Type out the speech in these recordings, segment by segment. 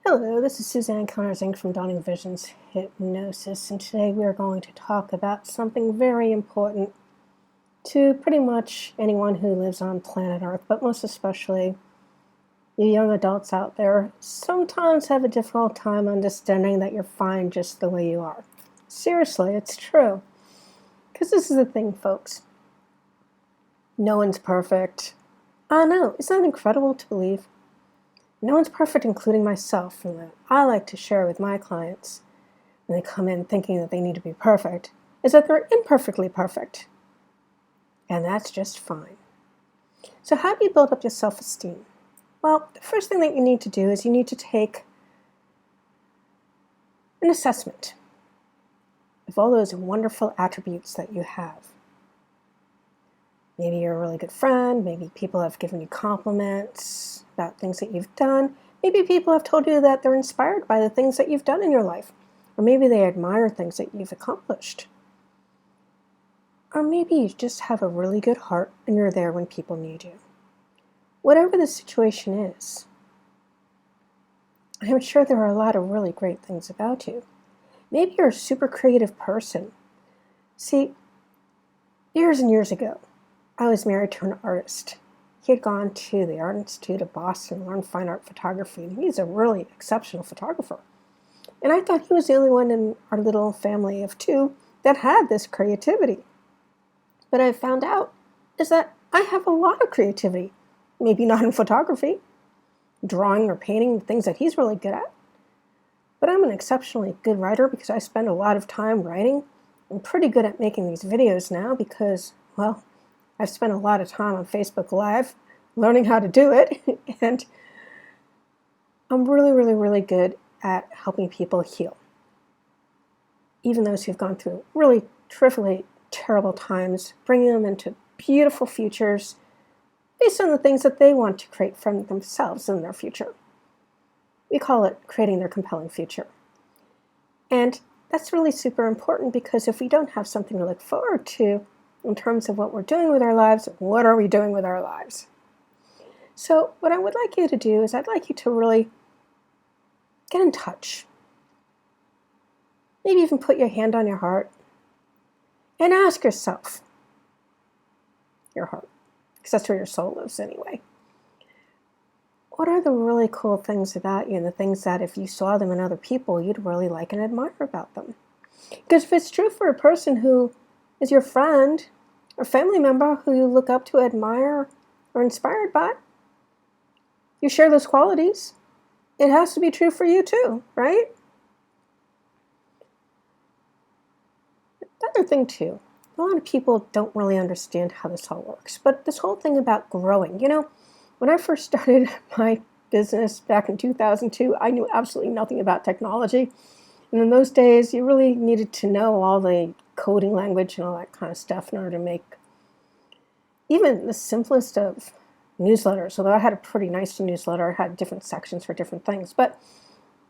Hello, this is Suzanne Kellner-Zinck from Dawning Visions Hypnosis, and today we are going to talk about something very important to pretty much anyone who lives on planet Earth, but most especially you young adults out there sometimes have a difficult time understanding that you're fine just the way you are. Seriously, it's true. Because this is the thing, folks. No one's perfect. I know, isn't that incredible to believe? No one's perfect, including myself, and that I like to share with my clients when they come in thinking that they need to be perfect, is that they're imperfectly perfect. And that's just fine. So how do you build up your self-esteem? Well, the first thing that you need to do is you need to take an assessment of all those wonderful attributes that you have. Maybe you're a really good friend, maybe people have given you compliments about things that you've done, maybe people have told you that they're inspired by the things that you've done in your life, or maybe they admire things that you've accomplished. Or maybe you just have a really good heart and you're there when people need you. Whatever the situation is, I'm sure there are a lot of really great things about you. Maybe you're a super creative person. See, years and years ago, I was married to an artist. He had gone to the Art Institute of Boston and learned fine art photography, and he's a really exceptional photographer. And I thought he was the only one in our little family of two that had this creativity. But I found out is that I have a lot of creativity. Maybe not in photography, drawing or painting, things that he's really good at. But I'm an exceptionally good writer because I spend a lot of time writing. I'm pretty good at making these videos now because, well, I've spent a lot of time on Facebook Live learning how to do it, and I'm really, really, really good at helping people heal. Even those who've gone through really terrifically terrible times, bringing them into beautiful futures based on the things that they want to create from themselves in their future. We call it creating their compelling future. And that's really super important because if we don't have something to look forward to, in terms of what we're doing with our lives, what are we doing with our lives? So what I would like you to do is I'd like you to really get in touch. Maybe even put your hand on your heart and ask yourself, your heart, because that's where your soul lives anyway. What are the really cool things about you and the things that if you saw them in other people, you'd really like and admire about them? Because if it's true for a person who is your friend or family member who you look up to, admire, or inspired by, you share those qualities, it has to be true for you too, right? The other thing too, a lot of people don't really understand how this all works, but this whole thing about growing, when I first started my business back in 2002, I knew absolutely nothing about technology. And in those days, you really needed to know all the coding language and all that kind of stuff in order to make even the simplest of newsletters. Although I had a pretty nice newsletter, I had different sections for different things. But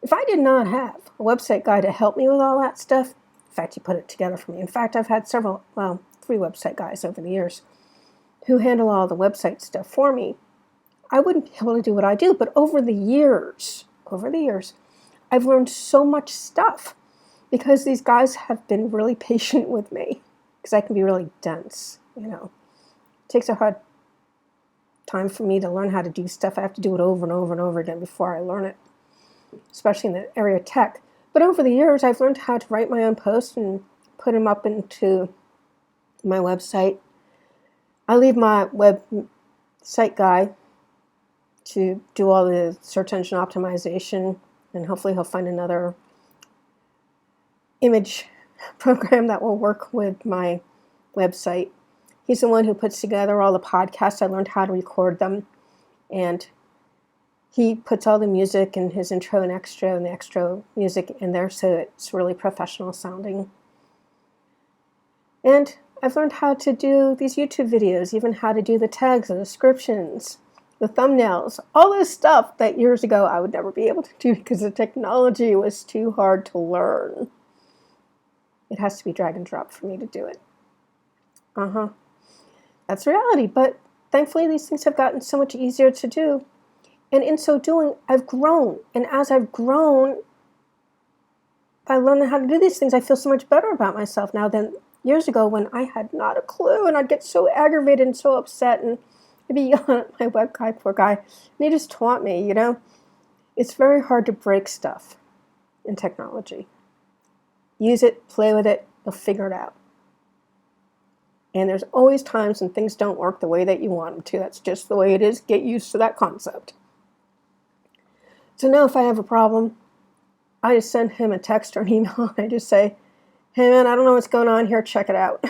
if I did not have a website guy to help me with all that stuff, in fact, he put it together for me. In fact, I've had 3 website guys over the years who handle all the website stuff for me. I wouldn't be able to do what I do. But over the years, I've learned so much stuff because these guys have been really patient with me because I can be really dense, It takes a hard time for me to learn how to do stuff. I have to do it over and over and over again before I learn it, especially in the area of tech. But over the years, I've learned how to write my own posts and put them up into my website. I leave my website guy to do all the search engine optimization, and hopefully he'll find another image program that will work with my website. He's the one who puts together all the podcasts. I learned how to record them, and he puts all the music and his intro and the extra music in there so it's really professional sounding. And I've learned how to do these YouTube videos, even how to do the tags, the descriptions, the thumbnails, all this stuff that years ago I would never be able to do because the technology was too hard to learn. It has to be drag and drop for me to do it. That's reality, but thankfully these things have gotten so much easier to do. And in so doing, I've grown. And as I've grown, by learning how to do these things, I feel so much better about myself now than years ago when I had not a clue, and I'd get so aggravated and so upset, and I'd be yelling at my web guy, poor guy. And he just taught me, it's very hard to break stuff in technology. Use it, play with it, you'll figure it out. And there's always times when things don't work the way that you want them to. That's just the way it is. Get used to that concept. So now if I have a problem, I just send him a text or an email, and I just say, hey man, I don't know what's going on here, check it out.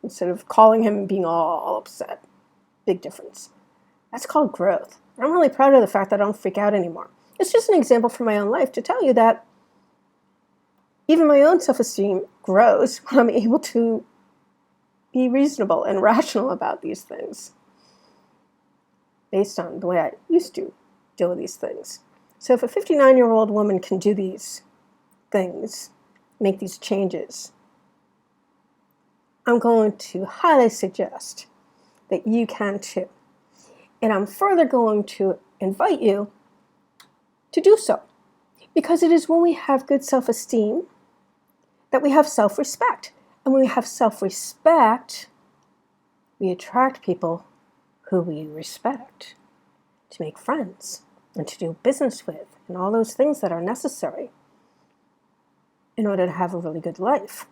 Instead of calling him and being all upset. Big difference. That's called growth. I'm really proud of the fact that I don't freak out anymore. It's just an example from my own life to tell you that even my own self-esteem grows when I'm able to be reasonable and rational about these things based on the way I used to deal with these things. So if a 59-year-old woman can do these things, make these changes, I'm going to highly suggest that you can too. And I'm further going to invite you to do so. Because it is when we have good self-esteem that we have self-respect. And when we have self-respect, we attract people who we respect to make friends and to do business with and all those things that are necessary in order to have a really good life.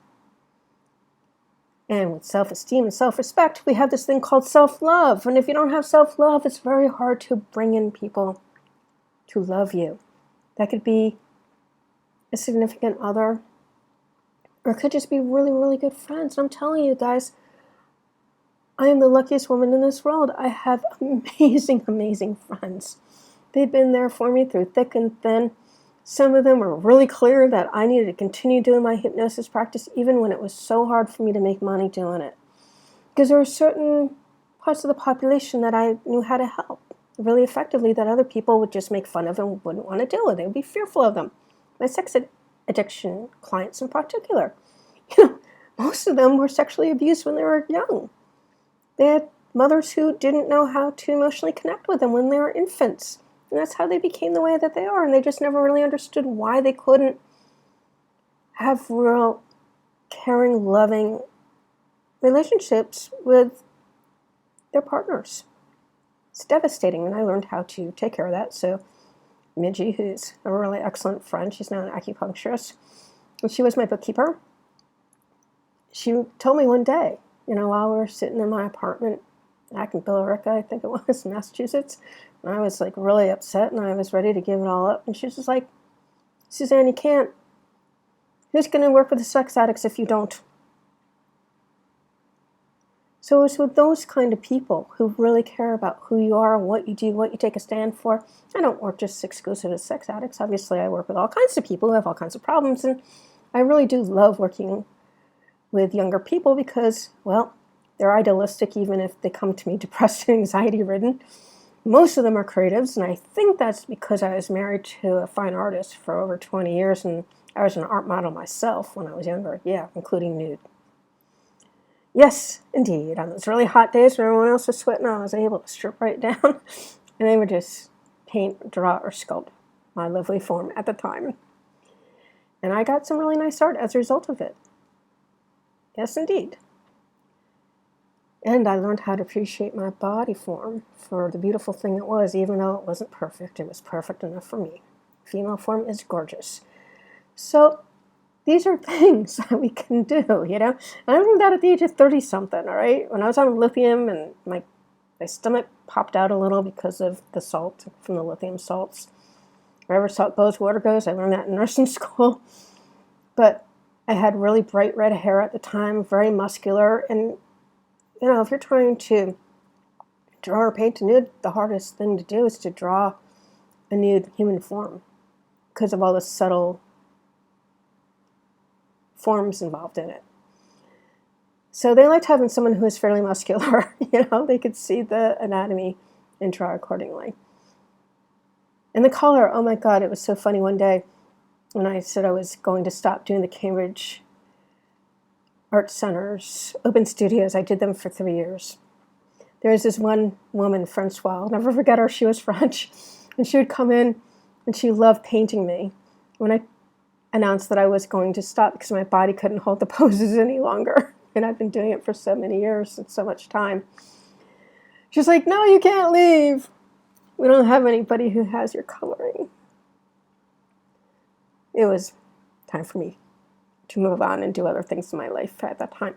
And with self-esteem and self-respect, we have this thing called self-love. And if you don't have self-love, it's very hard to bring in people to love you. That could be a significant other, or it could just be really, really good friends. And I'm telling you guys, I am the luckiest woman in this world. I have amazing, amazing friends. They've been there for me through thick and thin. Some of them were really clear that I needed to continue doing my hypnosis practice even when it was so hard for me to make money doing it. Because there were certain parts of the population that I knew how to help really effectively that other people would just make fun of and wouldn't want to deal with. They would be fearful of them. My sex addiction clients in particular. Most of them were sexually abused when they were young. They had mothers who didn't know how to emotionally connect with them when they were infants. And that's how they became the way that they are. And they just never really understood why they couldn't have real caring, loving relationships with their partners. It's devastating, and I learned how to take care of that. So Midgie, who's a really excellent friend, she's now an acupuncturist, and she was my bookkeeper. She told me one day, while we were sitting in my apartment back in Billerica, I think it was, Massachusetts, and I was really upset, and I was ready to give it all up. And she was just like, Suzanne, you can't. Who's going to work with the sex addicts if you don't? So it's with those kind of people who really care about who you are, what you do, what you take a stand for. I don't work just exclusively with sex addicts. Obviously, I work with all kinds of people who have all kinds of problems, and I really do love working with younger people because, well, they're idealistic even if they come to me depressed and anxiety-ridden. Most of them are creatives, and I think that's because I was married to a fine artist for over 20 years, and I was an art model myself when I was younger, including nude. Yes, indeed. On those really hot days when everyone else was sweating, I was able to strip right down, and they would just paint, draw, or sculpt my lovely form at the time. And I got some really nice art as a result of it. Yes, indeed. And I learned how to appreciate my body form for the beautiful thing it was, even though it wasn't perfect. It was perfect enough for me. Female form is gorgeous. So these are things that we can do, And I learned that at the age of 30-something, all right? When I was on lithium and my stomach popped out a little because of the salt from the lithium salts. Wherever salt goes, water goes. I learned that in nursing school. But I had really bright red hair at the time, very muscular. And, if you're trying to draw or paint a nude, the hardest thing to do is to draw a nude human form because of all the subtle forms involved in it. So they liked having someone who is fairly muscular, they could see the anatomy and draw accordingly. And the color, oh my God, it was so funny one day when I said I was going to stop doing the Cambridge Art Center's open studios. I did them for 3 years. There was this one woman, Francoise, I'll never forget her, she was French. And she would come in, and she loved painting me. When I announced that I was going to stop because my body couldn't hold the poses any longer, and I've been doing it for so many years and so much time, she's like, no, you can't leave. We don't have anybody who has your coloring. It was time for me to move on and do other things in my life at that time.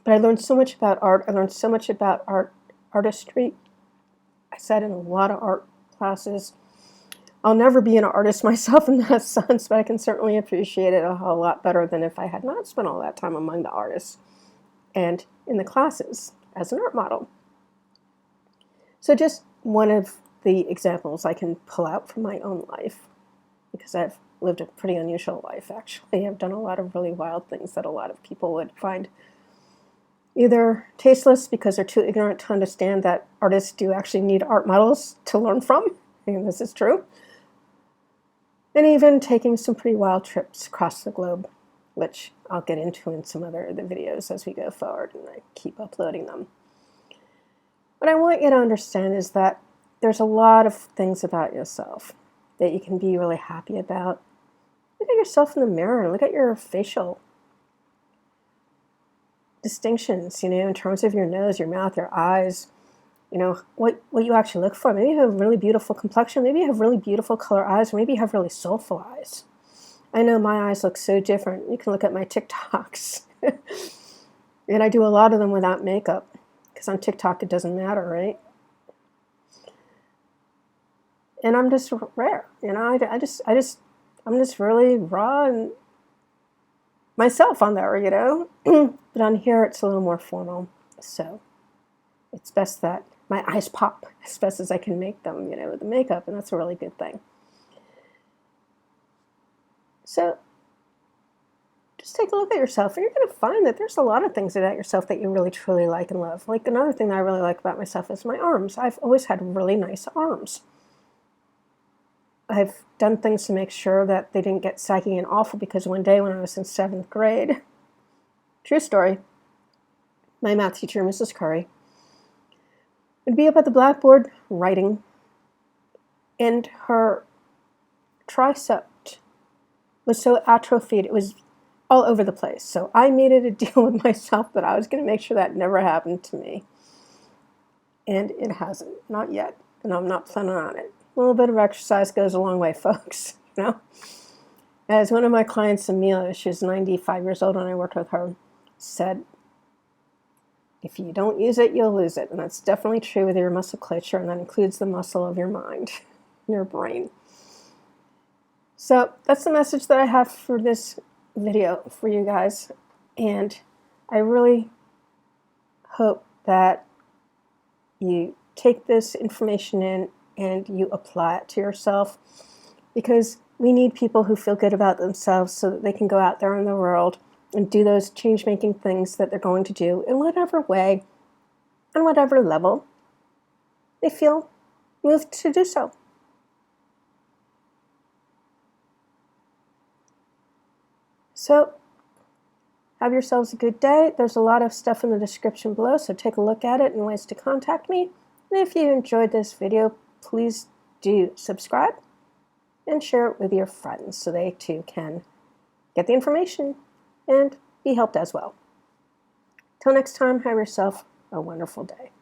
But I learned so much about art. I learned so much about artistry. I sat in a lot of art classes. I'll never be an artist myself in that sense, but I can certainly appreciate it a whole lot better than if I had not spent all that time among the artists and in the classes as an art model. So just one of the examples I can pull out from my own life, because I've lived a pretty unusual life, actually. I've done a lot of really wild things that a lot of people would find either tasteless because they're too ignorant to understand that artists do actually need art models to learn from, and this is true, and even taking some pretty wild trips across the globe, which I'll get into in some other of the videos as we go forward, and I keep uploading them. What I want you to understand is that there's a lot of things about yourself that you can be really happy about. Look at yourself in the mirror. Look at your facial distinctions, in terms of your nose, your mouth, your eyes, what you actually look for. Maybe you have a really beautiful complexion. Maybe you have really beautiful color eyes. Maybe you have really soulful eyes. I know my eyes look so different. You can look at my TikToks. And I do a lot of them without makeup, because on TikTok it doesn't matter, right? And I'm just rare, I'm just really raw and myself on there, But on here it's a little more formal, so it's best that my eyes pop as best as I can make them, with the makeup, and that's a really good thing. So just take a look at yourself, and you're going to find that there's a lot of things about yourself that you really truly like and love. Like, another thing that I really like about myself is my arms. I've always had really nice arms. I've done things to make sure that they didn't get saggy and awful, because one day when I was in 7th grade, true story, my math teacher, Mrs. Curry, would be up at the blackboard writing, and her tricep was so atrophied, it was all over the place. So I made it a deal with myself that I was going to make sure that never happened to me. And it hasn't, not yet, and I'm not planning on it. A little bit of exercise goes a long way, folks, As one of my clients, Amelia, she was 95 years old when I worked with her, said, if you don't use it, you'll lose it. And that's definitely true with your musculature, and that includes the muscle of your mind, your brain. So that's the message that I have for this video for you guys. And I really hope that you take this information in and you apply it to yourself, because we need people who feel good about themselves so that they can go out there in the world and do those change-making things that they're going to do in whatever way, on whatever level they feel moved to do so. So, have yourselves a good day. There's a lot of stuff in the description below, so take a look at it and ways to contact me. And if you enjoyed this video, please do subscribe and share it with your friends so they too can get the information and be helped as well. Till next time, have yourself a wonderful day.